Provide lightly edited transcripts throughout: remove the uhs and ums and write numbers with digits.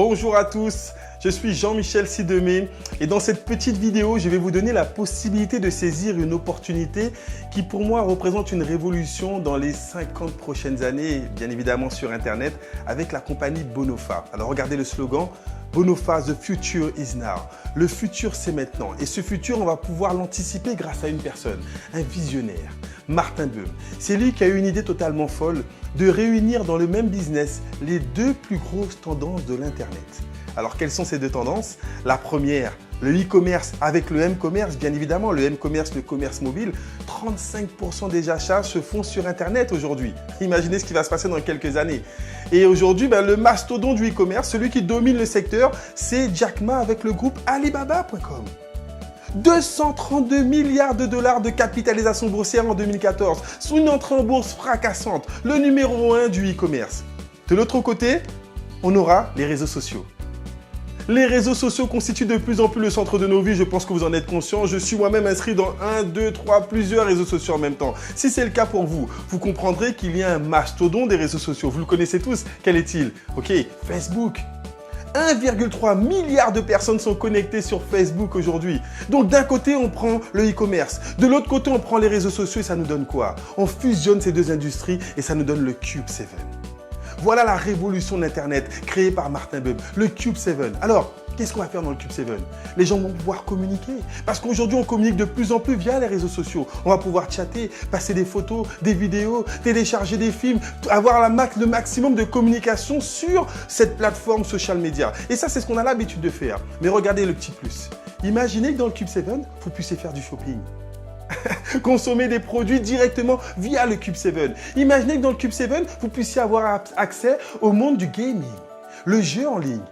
Bonjour à tous, je suis Jean-Michel Sidemé et dans cette petite vidéo, je vais vous donner la possibilité de saisir une opportunité qui pour moi représente une révolution dans les 50 prochaines années, bien évidemment sur Internet, avec la compagnie Bonofa. Alors regardez le slogan, Bonofa, the future is now. Le futur, c'est maintenant. Et ce futur, on va pouvoir l'anticiper grâce à une personne, un visionnaire, Martin Böhm. C'est lui qui a eu une idée totalement folle de réunir dans le même business les deux plus grosses tendances de l'Internet. Alors, quelles sont ces deux tendances? La première, le e-commerce avec le m-commerce, bien évidemment, le m-commerce, le commerce mobile. 35% des achats se font sur Internet aujourd'hui. Imaginez ce qui va se passer dans quelques années. Et aujourd'hui, le mastodonte du e-commerce, celui qui domine le secteur, c'est Jack Ma avec le groupe Alibaba.com. 232 milliards de dollars de capitalisation boursière en 2014, sous une entrée en bourse fracassante, le numéro 1 du e-commerce. De l'autre côté, on aura les réseaux sociaux. Les réseaux sociaux constituent de plus en plus le centre de nos vies, je pense que vous en êtes conscient. Je suis moi-même inscrit dans 1, 2, 3, plusieurs réseaux sociaux en même temps. Si c'est le cas pour vous, vous comprendrez qu'il y a un mastodonte des réseaux sociaux. Vous le connaissez tous, quel est-il? Ok, Facebook. 1,3 milliard de personnes sont connectées sur Facebook aujourd'hui. Donc d'un côté, on prend le e-commerce. De l'autre côté, on prend les réseaux sociaux et ça nous donne quoi? On fusionne ces deux industries et ça nous donne le Cube 7. Voilà la révolution d'Internet créée par Martin Böhm, le Cube 7. Alors, qu'est-ce qu'on va faire dans le Cube 7? Les gens vont pouvoir communiquer. Parce qu'aujourd'hui, on communique de plus en plus via les réseaux sociaux. On va pouvoir chatter, passer des photos, des vidéos, télécharger des films, avoir le maximum de communication sur cette plateforme social media. Et ça, c'est ce qu'on a l'habitude de faire. Mais regardez le petit plus. Imaginez que dans le Cube 7, vous puissiez faire du shopping. Consommer des produits directement via le Cube 7. Imaginez que dans le Cube 7, vous puissiez avoir accès au monde du gaming, le jeu en ligne.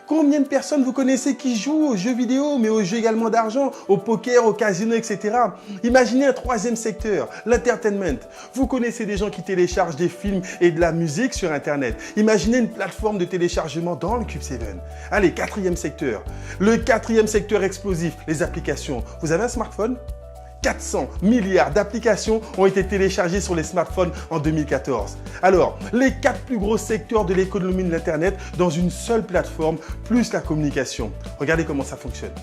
Combien de personnes vous connaissez qui jouent aux jeux vidéo, mais aux jeux également d'argent, au poker, au casino, etc. Imaginez un troisième secteur, l'entertainment. Vous connaissez des gens qui téléchargent des films et de la musique sur Internet. Imaginez une plateforme de téléchargement dans le Cube 7. Allez, quatrième secteur. Le quatrième secteur explosif, les applications. Vous avez un smartphone ? 400 milliards d'applications ont été téléchargées sur les smartphones en 2014. Alors, les 4 plus gros secteurs de l'économie de l'Internet dans une seule plateforme, plus la communication. Regardez comment ça fonctionne.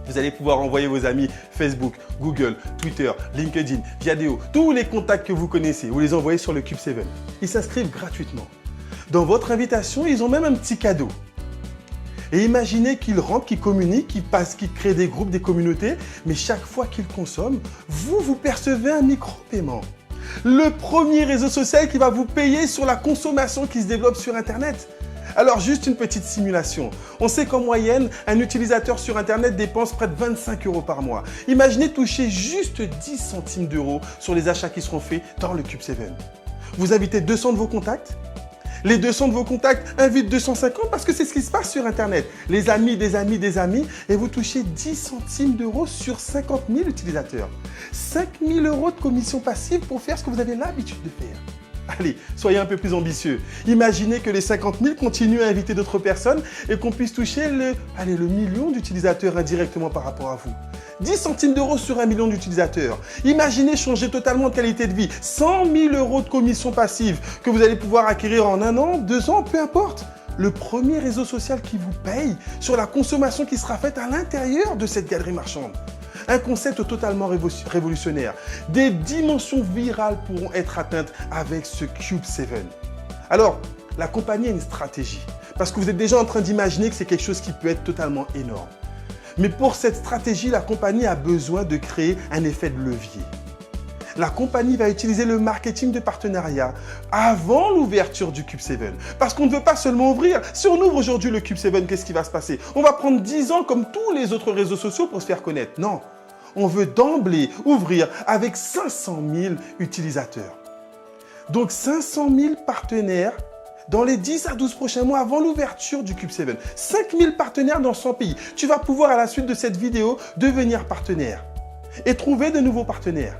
Vous allez pouvoir envoyer vos amis Facebook, Google, Twitter, LinkedIn, Viadeo, tous les contacts que vous connaissez, vous les envoyez sur le Cube 7. Ils s'inscrivent gratuitement. Dans votre invitation, ils ont même un petit cadeau. Et imaginez qu'ils rentrent, qu'ils communiquent, qu'ils créent des groupes, des communautés, mais chaque fois qu'ils consomment, vous percevez un micro-paiement. Le premier réseau social qui va vous payer sur la consommation qui se développe sur Internet. Alors, juste une petite simulation. On sait qu'en moyenne, un utilisateur sur Internet dépense près de 25 € par mois. Imaginez toucher juste 10 centimes d'euros sur les achats qui seront faits dans le Cube 7. Vous invitez 200 de vos contacts. Les 200 de vos contacts invitent 250 parce que c'est ce qui se passe sur Internet. Les amis, des amis, des amis, et vous touchez 10 centimes d'euros sur 50 000 utilisateurs. 5 000 € de commission passive pour faire ce que vous avez l'habitude de faire. Allez, soyez un peu plus ambitieux. Imaginez que les 50 000 continuent à inviter d'autres personnes et qu'on puisse toucher le million d'utilisateurs indirectement par rapport à vous. 10 centimes d'euros sur 1 million d'utilisateurs. Imaginez changer totalement de qualité de vie. 100 000 € de commission passive que vous allez pouvoir acquérir en 1 an, 2 ans, peu importe. Le premier réseau social qui vous paye sur la consommation qui sera faite à l'intérieur de cette galerie marchande. Un concept totalement révolutionnaire. Des dimensions virales pourront être atteintes avec ce Cube 7. Alors, la compagnie a une stratégie. Parce que vous êtes déjà en train d'imaginer que c'est quelque chose qui peut être totalement énorme. Mais pour cette stratégie, la compagnie a besoin de créer un effet de levier. La compagnie va utiliser le marketing de partenariat avant l'ouverture du Cube 7. Parce qu'on ne veut pas seulement ouvrir. Si on ouvre aujourd'hui le Cube 7, qu'est-ce qui va se passer? On va prendre 10 ans comme tous les autres réseaux sociaux pour se faire connaître. Non, on veut d'emblée ouvrir avec 500 000 utilisateurs. Donc 500 000 partenaires dans les 10 à 12 prochains mois avant l'ouverture du Cube 7. 5000 partenaires dans 100 pays. Tu vas pouvoir à la suite de cette vidéo devenir partenaire et trouver de nouveaux partenaires.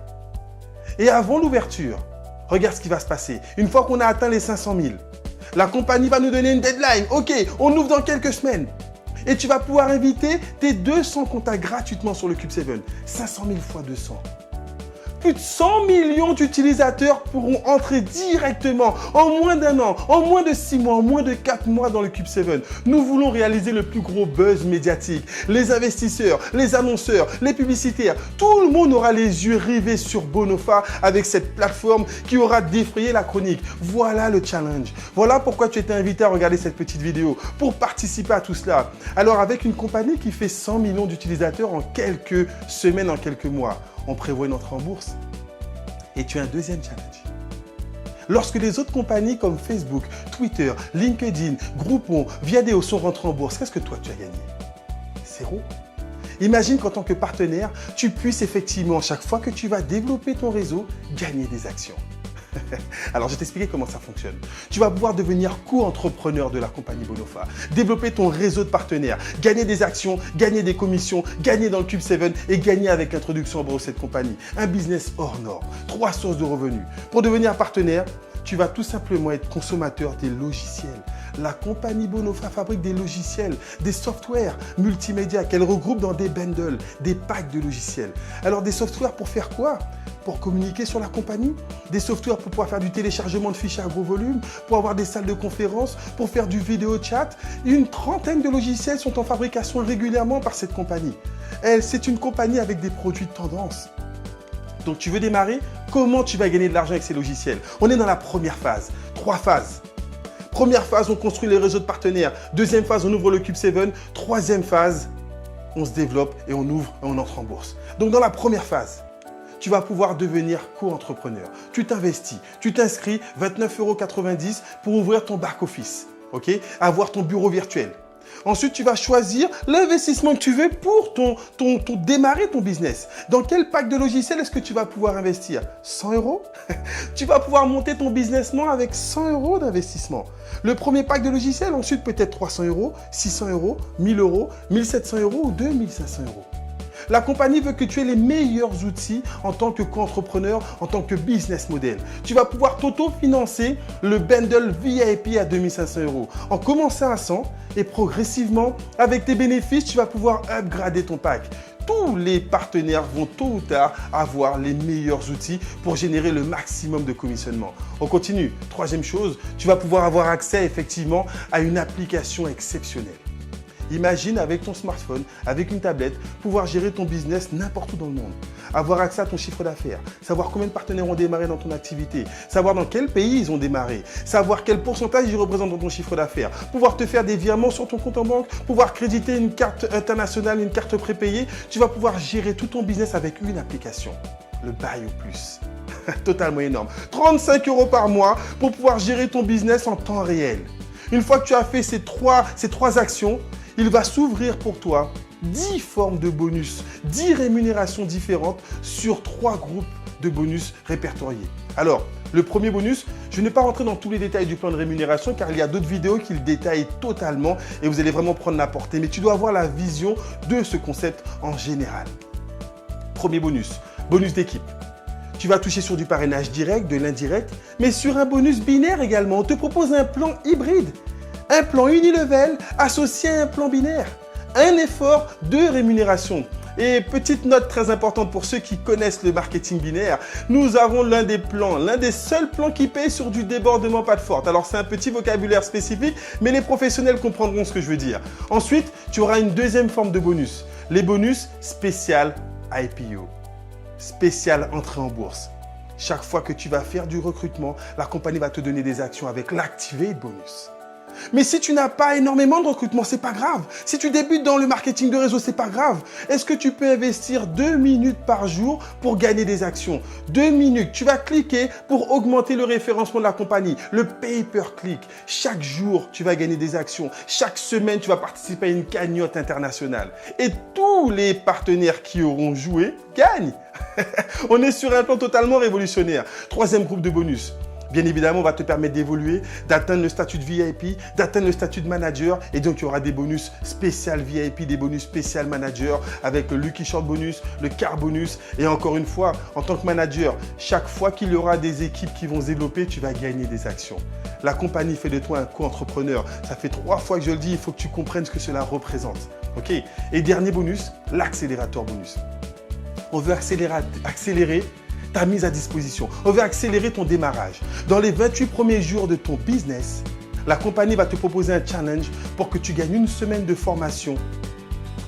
Et avant l'ouverture, regarde ce qui va se passer. Une fois qu'on a atteint les 500 000, la compagnie va nous donner une deadline. Ok, on ouvre dans quelques semaines. Et tu vas pouvoir inviter tes 200 contacts gratuitement sur le Cube 7. 500 000 fois 200. Plus de 100 millions d'utilisateurs pourront entrer directement en moins d'1 an, en moins de 6 mois, en moins de 4 mois dans le Cube 7. Nous voulons réaliser le plus gros buzz médiatique. Les investisseurs, les annonceurs, les publicitaires, tout le monde aura les yeux rivés sur Bonofa avec cette plateforme qui aura défrayé la chronique. Voilà le challenge. Voilà pourquoi tu étais invité à regarder cette petite vidéo, pour participer à tout cela. Alors avec une compagnie qui fait 100 millions d'utilisateurs en quelques semaines, en quelques mois, on prévoit une entrée en bourse. Et tu as un deuxième challenge. Lorsque les autres compagnies comme Facebook, Twitter, LinkedIn, Groupon, Viadeo sont rentrées en bourse, qu'est-ce que toi tu as gagné? 0. Imagine qu'en tant que partenaire, tu puisses effectivement, chaque fois que tu vas développer ton réseau, gagner des actions. Alors, je vais t'expliquer comment ça fonctionne. Tu vas pouvoir devenir co-entrepreneur de la compagnie Bonofa, développer ton réseau de partenaires, gagner des actions, gagner des commissions, gagner dans le Cube 7 et gagner avec l'introduction en bourse de cette compagnie. Un business hors norme, 3 sources de revenus. Pour devenir partenaire, tu vas tout simplement être consommateur des logiciels. La compagnie Bonofa fabrique des logiciels, des softwares multimédia qu'elle regroupe dans des bundles, des packs de logiciels. Alors des softwares pour faire quoi? Pour communiquer sur la compagnie, des softwares pour pouvoir faire du téléchargement de fichiers à gros volume, pour avoir des salles de conférence, pour faire du vidéo chat. Une trentaine de logiciels sont en fabrication régulièrement par cette compagnie. C'est une compagnie avec des produits de tendance. Donc tu veux démarrer? Comment tu vas gagner de l'argent avec ces logiciels? On est dans la première phase. 3 phases. Première phase, on construit les réseaux de partenaires. Deuxième phase, on ouvre le Cube 7. Troisième phase, on se développe et on ouvre et on entre en bourse. Donc dans la première phase, tu vas pouvoir devenir co-entrepreneur. Tu t'investis, tu t'inscris 29,90 € pour ouvrir ton back-office, ok? Avoir ton bureau virtuel. Ensuite, tu vas choisir l'investissement que tu veux pour démarrer ton business. Dans quel pack de logiciels est-ce que tu vas pouvoir investir? 100 €? Tu vas pouvoir monter ton businessment avec 100 € d'investissement. Le premier pack de logiciels, ensuite peut-être 300 €, 600 €, 1000 €, 1700 € ou 2500 €. La compagnie veut que tu aies les meilleurs outils en tant que co-entrepreneur, en tant que business model. Tu vas pouvoir t'auto-financer le bundle VIP à 2500 €. En commençant à 100 et progressivement, avec tes bénéfices, tu vas pouvoir upgrader ton pack. Tous les partenaires vont tôt ou tard avoir les meilleurs outils pour générer le maximum de commissionnement. On continue. Troisième chose, tu vas pouvoir avoir accès effectivement à une application exceptionnelle. Imagine avec ton smartphone, avec une tablette, pouvoir gérer ton business n'importe où dans le monde. Avoir accès à ton chiffre d'affaires, savoir combien de partenaires ont démarré dans ton activité, savoir dans quel pays ils ont démarré, savoir quel pourcentage ils représentent dans ton chiffre d'affaires, pouvoir te faire des virements sur ton compte en banque, pouvoir créditer une carte internationale, une carte prépayée. Tu vas pouvoir gérer tout ton business avec une application, le Buy au Plus. Totalement énorme. 35 € par mois pour pouvoir gérer ton business en temps réel. Une fois que tu as fait ces trois actions, il va s'ouvrir pour toi 10 formes de bonus, 10 rémunérations différentes sur 3 groupes de bonus répertoriés. Alors, le premier bonus, je ne vais pas rentrer dans tous les détails du plan de rémunération car il y a d'autres vidéos qui le détaillent totalement et vous allez vraiment prendre la portée. Mais tu dois avoir la vision de ce concept en général. Premier bonus, bonus d'équipe. Tu vas toucher sur du parrainage direct, de l'indirect, mais sur un bonus binaire également. On te propose un plan hybride. Un plan unilevel associé à un plan binaire. Un effort de rémunération. Et petite note très importante pour ceux qui connaissent le marketing binaire, nous avons l'un des seuls plans qui paye sur du débordement pas de forte. Alors c'est un petit vocabulaire spécifique, mais les professionnels comprendront ce que je veux dire. Ensuite, tu auras une deuxième forme de bonus. Les bonus spécial IPO. Spécial entrée en bourse. Chaque fois que tu vas faire du recrutement, la compagnie va te donner des actions avec l'Activate Bonus. Mais si tu n'as pas énormément de recrutement, c'est pas grave. Si tu débutes dans le marketing de réseau, c'est pas grave. Est-ce que tu peux investir 2 minutes par jour pour gagner des actions? 2 minutes. Tu vas cliquer pour augmenter le référencement de la compagnie. Le pay-per-click. Chaque jour, tu vas gagner des actions. Chaque semaine, tu vas participer à une cagnotte internationale. Et tous les partenaires qui auront joué gagnent. On est sur un plan totalement révolutionnaire. Troisième groupe de bonus. Bien évidemment, on va te permettre d'évoluer, d'atteindre le statut de VIP, d'atteindre le statut de manager. Et donc, il y aura des bonus spécial VIP, des bonus spécial manager avec le Lucky Short bonus, le Car bonus. Et encore une fois, en tant que manager, chaque fois qu'il y aura des équipes qui vont se développer, tu vas gagner des actions. La compagnie fait de toi un co-entrepreneur. Ça fait 3 fois que je le dis, il faut que tu comprennes ce que cela représente. Ok? Et dernier bonus, l'accélérateur bonus. On veut accélérer ta mise à disposition. On veut accélérer ton démarrage. Dans les 28 premiers jours de ton business, la compagnie va te proposer un challenge pour que tu gagnes une semaine de formation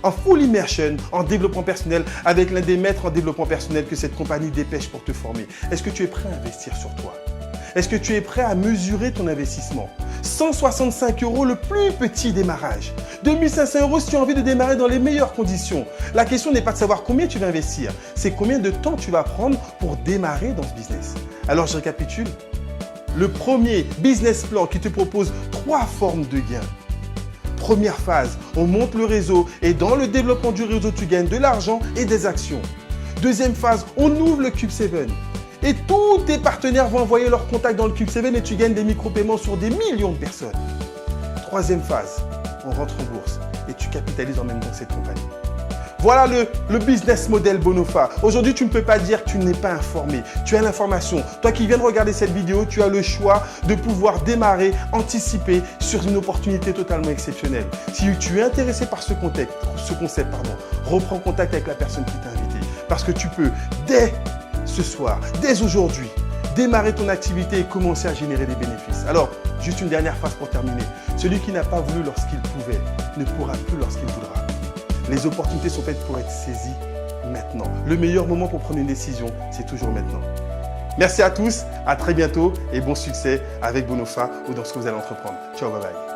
en full immersion, en développement personnel, avec l'un des maîtres en développement personnel que cette compagnie dépêche pour te former. Est-ce que tu es prêt à investir sur toi? Est-ce que tu es prêt à mesurer ton investissement? 165 € le plus petit démarrage. 2500 € si tu as envie de démarrer dans les meilleures conditions. La question n'est pas de savoir combien tu vas investir, c'est combien de temps tu vas prendre pour démarrer dans ce business. Alors je récapitule. Le premier business plan qui te propose 3 formes de gains. Première phase, on monte le réseau et dans le développement du réseau, tu gagnes de l'argent et des actions. Deuxième phase, on ouvre le Cube 7 et tous tes partenaires vont envoyer leurs contacts dans le Cube 7 et tu gagnes des micro-paiements sur des millions de personnes. Troisième phase, on rentre en bourse et tu capitalises en même temps cette compagnie. Voilà le business model Bonofa. Aujourd'hui, tu ne peux pas dire que tu n'es pas informé. Tu as l'information. Toi qui viens de regarder cette vidéo, tu as le choix de pouvoir démarrer, anticiper sur une opportunité totalement exceptionnelle. Si tu es intéressé par ce concept, reprends contact avec la personne qui t'a invité. Parce que tu peux, dès ce soir, dès aujourd'hui, démarrer ton activité et commencer à générer des bénéfices. Alors, juste une dernière phrase pour terminer. Celui qui n'a pas voulu lorsqu'il pouvait ne pourra plus lorsqu'il voudra. Les opportunités sont faites pour être saisies maintenant. Le meilleur moment pour prendre une décision, c'est toujours maintenant. Merci à tous, à très bientôt et bon succès avec Bonofa ou dans ce que vous allez entreprendre. Ciao, bye bye.